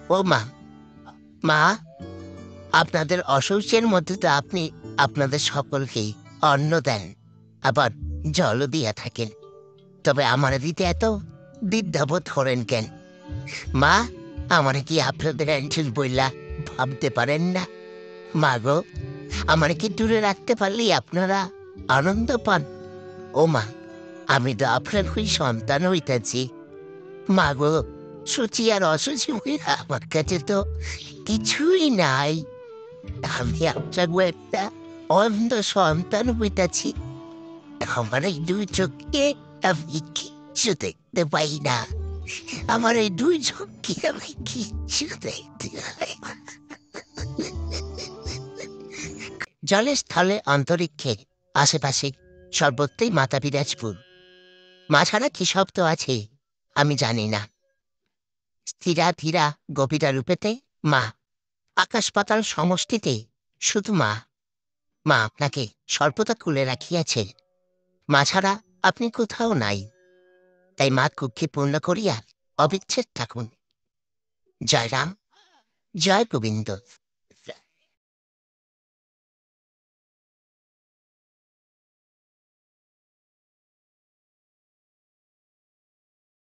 ও মা, মা, আপনাদের অসৌচের মধ্যে তো আপনি আপনাদের সকলকেই অন্ন দেন, আবার জলও দিয়া থাকেন। তবে আমার দিতে এত দ্বিধাবোধ করেন কেন? মা, আমারে কি আপনাদের অ্যান্টিল বইলা ভাবতে পারেন না? মা গো, আমারে কি দূরে রাখতে পারলেই আপনারা আনন্দ পান? ও মা, আমি তো আপনার ওই সন্তান হইতেছি। মা গো, সূচি আর অসুচি হইয়া আমার কাছে তো কিছুই নাই। আমি আপনার একটা অন্ধ সন্তান হইতাছি। আমার এই দুই চোখকে আমি কিচ্ছু দেখতে পাই না। আমার এই দুই চোখকে আমি কিচ্ছু দেখতে পাই না। জলের স্থলে অন্তরিক্ষে আশেপাশে সর্বত্রই মাতা বিরাজপুর। মা ছাড়া কি শব্দ আছে আমি জানি না। স্থিরা ধীরা গভীরা রূপেতে মা, আকাশ পাতাল সমষ্টিতে শুধু মা। মা আপনাকে সর্বদা কুলে রাখিয়াছে। মা ছাড়া আপনি কোথাও নাই। তাই মা কুক্ষে পূর্ণ করিয়া অবিচ্ছেদ থাকুন। জয় রাম, জয় গোবিন্দ।